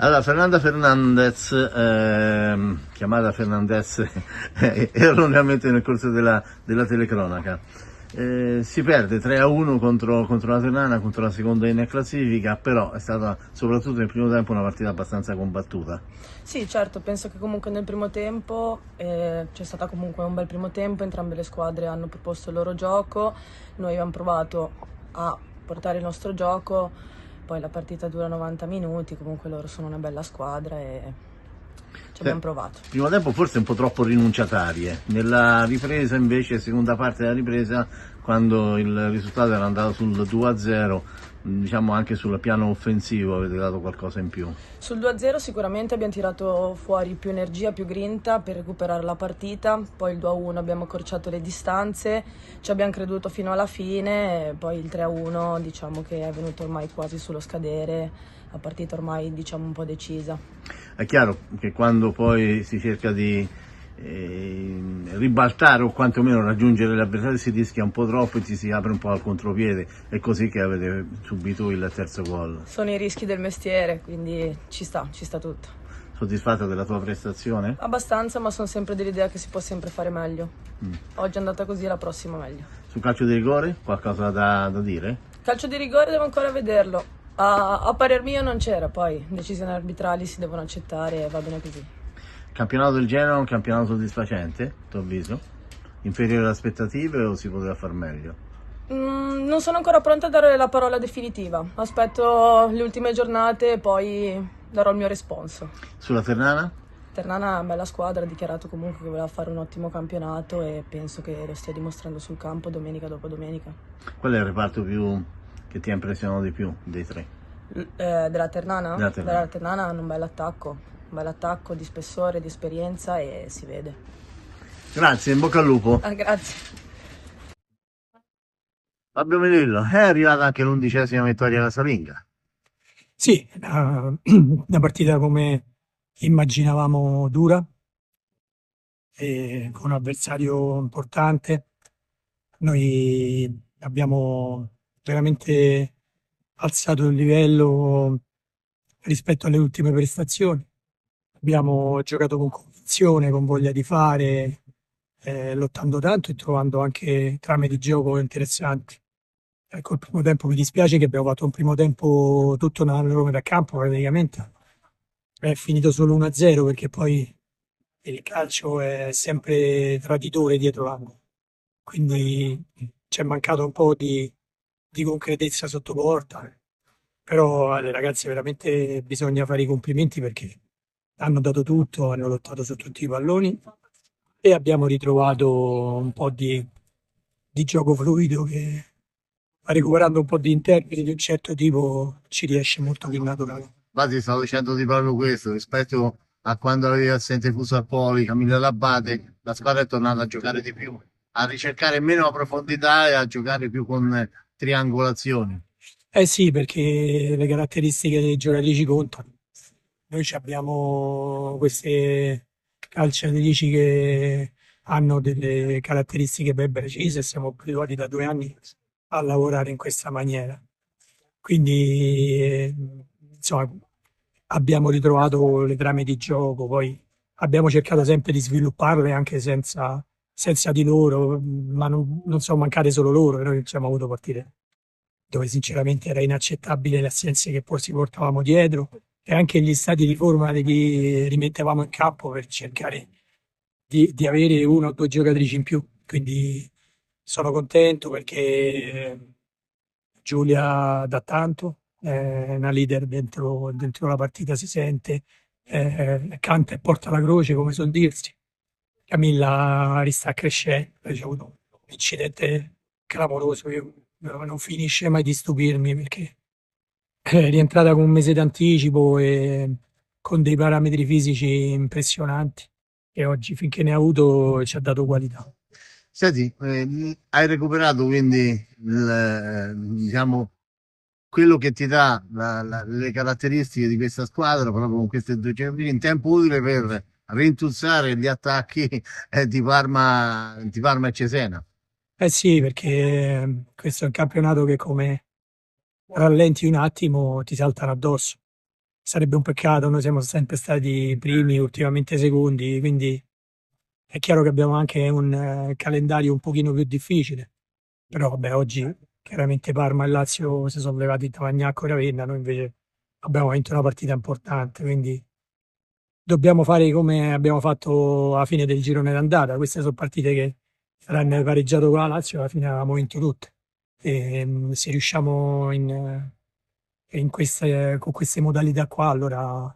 Allora, Fernanda Fernandez, chiamata Fernandez erroneamente nel corso della telecronaca, si perde 3-1 contro la Ternana, contro la seconda in classifica, però è stata soprattutto nel primo tempo una partita abbastanza combattuta. Sì, certo, penso che comunque nel primo tempo c'è stato comunque un bel primo tempo, entrambe le squadre hanno proposto il loro gioco, noi abbiamo provato a portare il nostro gioco, poi la partita dura 90 minuti, comunque loro sono una bella squadra e ci Sì. abbiamo provato. Il primo tempo forse un po' troppo rinunciatarie, nella ripresa invece, seconda parte della ripresa, quando il risultato era andato sul 2-0, diciamo anche sul piano offensivo avete dato qualcosa in più. Sul 2-0 sicuramente abbiamo tirato fuori più energia, più grinta per recuperare la partita, poi il 2-1 abbiamo accorciato le distanze, ci abbiamo creduto fino alla fine, e poi il 3-1 diciamo che è venuto ormai quasi sullo scadere, la partita ormai diciamo un po' decisa. È chiaro che quando poi si cerca di ribaltare o quantomeno raggiungere l'avversario si rischia un po' troppo e ci si apre un po' al contropiede, è così che avete subito il terzo gol. Sono i rischi del mestiere, quindi ci sta tutto. Soddisfatta della tua prestazione? Abbastanza, ma sono sempre dell'idea che si può sempre fare meglio. Oggi è andata così, la prossima meglio. Sul calcio di rigore qualcosa da dire? Calcio di rigore devo ancora vederlo. A parer mio non c'era, poi decisioni arbitrali si devono accettare e va bene così. Campionato del Genoa è un campionato soddisfacente, a tuo avviso? Inferiore alle aspettative o si poteva far meglio? Non sono ancora pronta a dare la parola definitiva. Aspetto le ultime giornate e poi darò il mio responso. Sulla Ternana? Ternana è una bella squadra, ha dichiarato comunque che voleva fare un ottimo campionato e penso che lo stia dimostrando sul campo domenica dopo domenica. Qual è il reparto che ti ha impressionato di più dei tre? Della Ternana? Della Della Ternana. Ternana hanno un bel attacco di spessore, di esperienza e si vede. Grazie, in bocca al lupo. Ah, grazie. Fabio Melillo, è arrivata anche l'11ª vittoria casalinga. Sì, una partita come immaginavamo dura, e con un avversario importante. Noi abbiamo veramente alzato il livello rispetto alle ultime prestazioni. Abbiamo giocato con convinzione, con voglia di fare, lottando tanto e trovando anche trame di gioco interessanti. Ecco, il primo tempo mi dispiace che abbiamo fatto un primo tempo tutto nella loro metà campo praticamente. È finito solo 1-0 perché poi il calcio è sempre traditore dietro l'angolo. Quindi ci è mancato un po' di concretezza sotto porta. Però alle ragazze veramente bisogna fare i complimenti perché hanno dato tutto, hanno lottato su tutti i palloni e abbiamo ritrovato un po' di gioco fluido che recuperando un po' di interpreti di un certo tipo ci riesce molto più naturale. Infatti stavo dicendo di proprio questo, rispetto a quando avevi assente Fusapoli, Camilla Labbate, la squadra è tornata a giocare di più, a ricercare meno profondità e a giocare più con triangolazioni. Eh sì, perché le caratteristiche dei giocatrici contano. Noi ci abbiamo queste calciatrici che hanno delle caratteristiche ben precise e siamo abituati da 2 anni a lavorare in questa maniera. Quindi, insomma, abbiamo ritrovato le trame di gioco, poi abbiamo cercato sempre di svilupparle anche senza di loro, ma non sono mancate solo loro, noi ci abbiamo avuto partite dove sinceramente era inaccettabile le assenze che poi si portavamo dietro e anche gli stati di forma di chi rimettevamo in campo per cercare di avere una o due giocatrici in più. Quindi sono contento perché Giulia dà tanto, è una leader dentro la partita, si sente, canta e porta la croce, come so dirsi. Camilla sta crescendo, ha avuto un incidente clamoroso, non finisce mai di stupirmi perché è rientrata con un mese d'anticipo e con dei parametri fisici impressionanti e oggi finché ne ha avuto ci ha dato qualità. Senti, hai recuperato quindi diciamo, quello che ti dà le caratteristiche di questa squadra proprio con queste due giocatrici in tempo utile per rintuzzare gli attacchi di Parma e Cesena. Eh sì, perché questo è un campionato che come rallenti un attimo ti saltano addosso. sarebbe un peccato, noi siamo sempre stati primi, ultimamente secondi, quindi è chiaro che abbiamo anche un calendario un pochino più difficile, però vabbè, oggi chiaramente Parma e Lazio si sono levati il Tavagnacco e Ravenna, noi invece abbiamo vinto una partita importante, quindi dobbiamo fare come abbiamo fatto alla fine del girone d'andata. Queste sono partite che saranno pareggiato con la Lazio, alla fine avevamo vinto tutte. E, se riusciamo con queste modalità qua, allora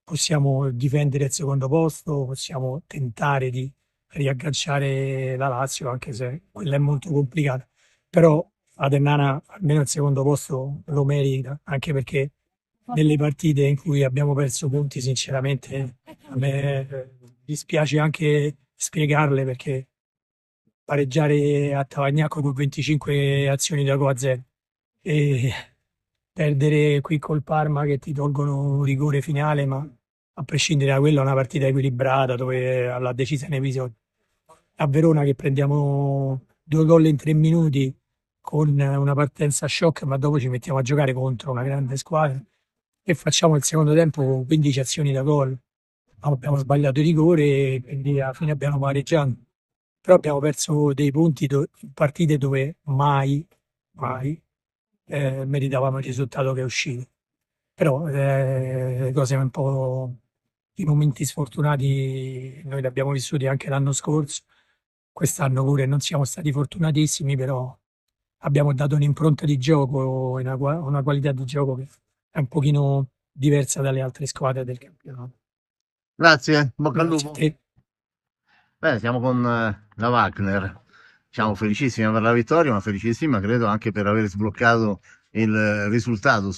possiamo difendere il secondo posto, possiamo tentare di riagganciare la Lazio, anche se quella è molto complicata. Però Adennana almeno il secondo posto lo merita, anche perché nelle partite in cui abbiamo perso punti, sinceramente, a me dispiace anche spiegarle perché pareggiare a Tavagnacco con 25 azioni da gol a 0 e perdere qui col Parma che ti tolgono un rigore finale, ma a prescindere da quello è una partita equilibrata dove l'ha decisa nei episodi. A Verona che prendiamo 2 gol in 3 minuti con una partenza shock, ma dopo ci mettiamo a giocare contro una grande squadra e facciamo il secondo tempo con 15 azioni da gol. Abbiamo sbagliato i rigori e quindi alla fine abbiamo pareggiato. Però abbiamo perso dei punti in partite dove mai meritavamo il risultato che è uscito. Però le cose un po', i momenti sfortunati noi li abbiamo vissuti anche l'anno scorso. Quest'anno pure non siamo stati fortunatissimi, però abbiamo dato un'impronta di gioco, una qualità di gioco che è un pochino diversa dalle altre squadre del campionato. Grazie, bocca al Grazie a lupo. te. Beh, siamo con la Wagner. Siamo felicissimi per la vittoria, ma felicissima credo anche per aver sbloccato il risultato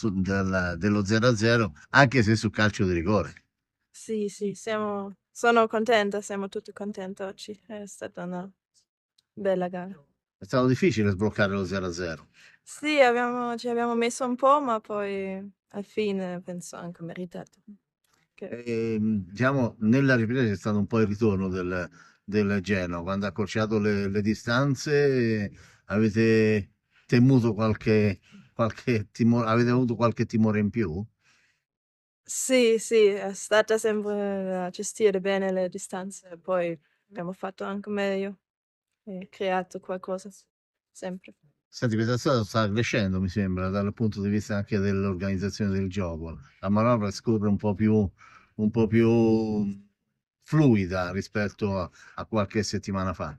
dello 0-0, anche se su calcio di rigore. Sì, sì, sono contenta, siamo tutti contenti oggi. È stata una bella gara. È stato difficile sbloccare lo 0-0. Sì, ci abbiamo messo un po', ma poi alla fine penso anche meritato. Che- Diciamo, nella ripresa c'è stato un po' il ritorno del Genoa, quando ha accorciato le distanze, avete temuto qualche timore, avete avuto qualche timore in più? Sì, sì, è stata sempre a gestire bene le distanze, poi abbiamo fatto anche meglio e creato qualcosa, sempre. Senti, questa storia sta crescendo, mi sembra, dal punto di vista anche dell'organizzazione del gioco. La manovra scorre un po' più fluida rispetto a qualche settimana fa.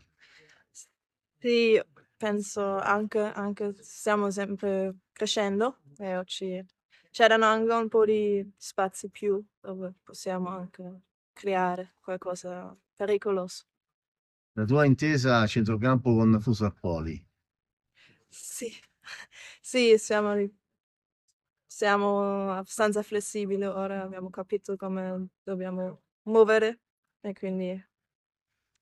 Sì, penso anche stiamo sempre crescendo e oggi c'erano anche un po' di spazi più dove possiamo anche creare qualcosa pericoloso. La tua intesa a centrocampo con Fusarpoli. Sì, sì, siamo abbastanza flessibili ora, abbiamo capito come dobbiamo muovere e quindi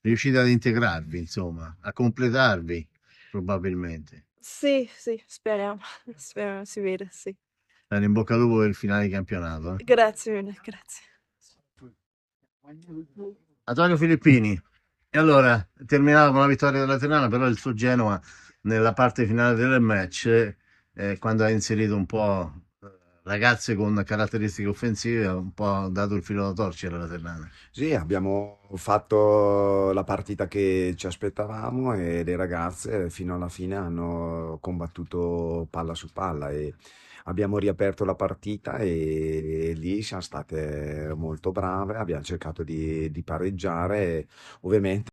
Riuscite ad integrarvi, insomma, a completarvi, probabilmente. sì, sì, speriamo, speriamo si vede, sì. Bene, in bocca al lupo per il finale di campionato. Grazie mille, grazie. Antonio Filippini. E allora, terminato con la vittoria della Ternana, però il suo Genoa nella parte finale del match, quando ha inserito un po' ragazze con caratteristiche offensive, ha un po' dato il filo da torcere alla Ternana. Sì, abbiamo fatto la partita che ci aspettavamo e le ragazze fino alla fine hanno combattuto palla su palla e abbiamo riaperto la partita e lì siamo state molto brave, abbiamo cercato di pareggiare, ovviamente.